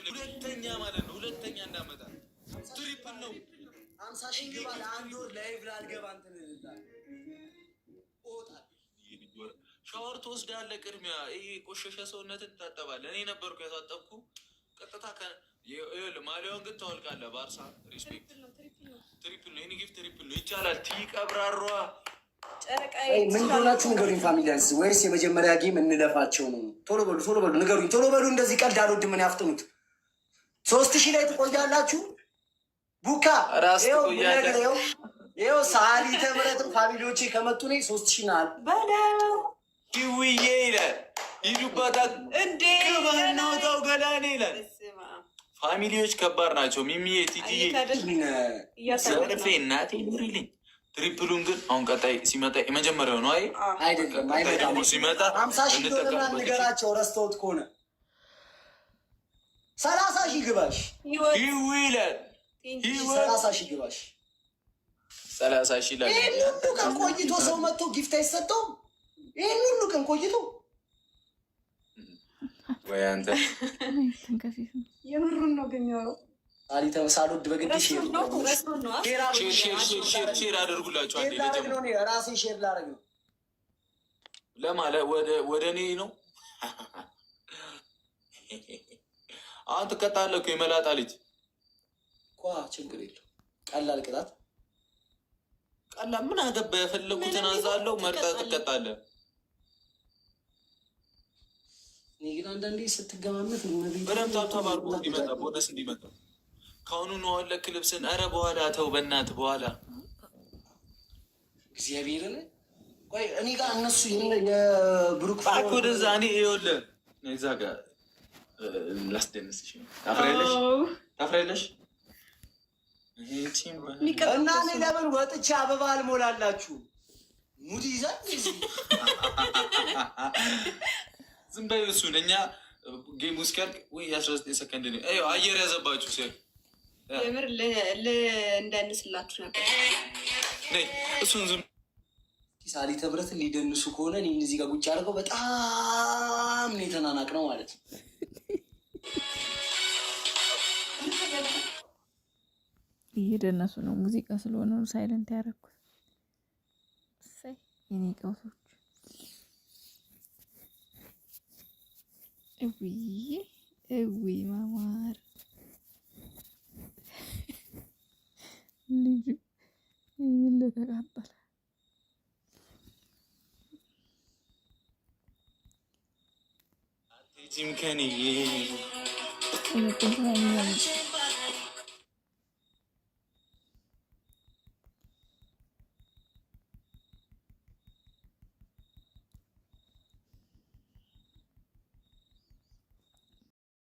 ሁለተኛ ማለት ነው። ሁለተኛ እንዳመጣ ትሪፕል ነው። 50 ሺህ ግባ ለአንድ ወር ላይቭ ላልገባ እንትን ይላል። ሻወር ትወስዳለህ። ቅድሚያ ይሄ ቆሸሸ ሰውነትን ትታጠባለህ። እኔ ነበርኩ ያሳጠብኩ ቀጥታ ማሊያውን ግን ታወልቃለህ። ባርሳ ሪስፔክት ትሪፕል ነው። ይሄን ጊፍት ትሪፕል ነው። ይቻላል። ትቀብራሯ ምን ሆናችሁ ንገሩኝ። ፋሚሊያንስ ወይስ የመጀመሪያ ጌም እንለፋቸው ነው? ቶሎ በሉ ንገሩኝ። ቶሎ በሉ። እንደዚህ ቀልድ አልወድም። ምን ያፍጥኑት። 3000 ላይ ትቆያላችሁ። ቡካ ይኸው ሳሊ ተምረት ፋሚሊዎቼ ከመጡ እኔ 3000 ናል በለው ይውዬ ይላል። ይዱባታል እንዴ በናውታው ገላኔ ይላል። ፋሚሊዎች ከባድ ናቸው። ሚሚዬ ቲቲዬ ዘርፌ እናቴ ኑሪልኝ። ትሪፕሉን ግን አሁን ቀጣይ ሲመጣ የመጀመሪያው ነው። አይደለም ሲመጣ 50 ሺህ ዶላር ንገራቸው። ረስተውት ከሆነ 30 ሺህ ግባሽ ይላል። 30 ሺህ ግባሽ 30 ሺህ ላይ ሁሉ ቀን ቆይቶ ሰው መጥቶ ጊፍት አይሰጠውም። ይህን ሁሉ ቀን ቆይቶ ወይ አንተ የምሩን ነው ግን ያው አሊ ተመሳሉድ በግድ ሼር አድርጉላችሁ። ራሴ ሼር ላደርግ ነው ለማለት ወደ እኔ ነው። አሁን ትቀጣለህ እኮ የመላጣ ልጅ ኳ ችግር የለው። ቀላል ቅጣት ቀላል ምን አገባ። የፈለጉትን አዛለው መርጠህ ትቀጣለህ። እኔ ግን አንዳንዴ ስትገማመት በደምብ ታብታብ እንዲመጣ ቦነስ እንዲመጣ ከአሁኑ ነው አለክ ልብስን። ኧረ በኋላ ተው በእናትህ በኋላ እግዚአብሔርን ቆይ እኔ ጋር እነሱ የብሩክ እኮ ወደዛ እኔ ይኸውልህ እዛ ጋር ላስደንስሽ ነው። ታፍሬለሽ እና እኔ ለምን ወጥቼ አበባ አልሞላላችሁ? ሙድ ይዛል ዝም በይ እሱን። እኛ ጌም ውስጥ ያልቅ ወይ 19 ሰከንድ ነው አየር ያዘባችሁ ሲል የምር እንዳንስላችሁ ነበር። እሱን ዝም ሳሊ ተብረትን ሊደንሱ ከሆነ እኔ እዚህ ጋር ቁጭ አድርገው በጣም ነው የተናናቅ ነው ማለት ነው። እየደነሱ ነው። ሙዚቃ ስለሆነ ነው ሳይለንት ያደረኩት። የኔ ቀውሶች እዊ ማማር ልጁ ለተቃጠለ ጂም ከኔ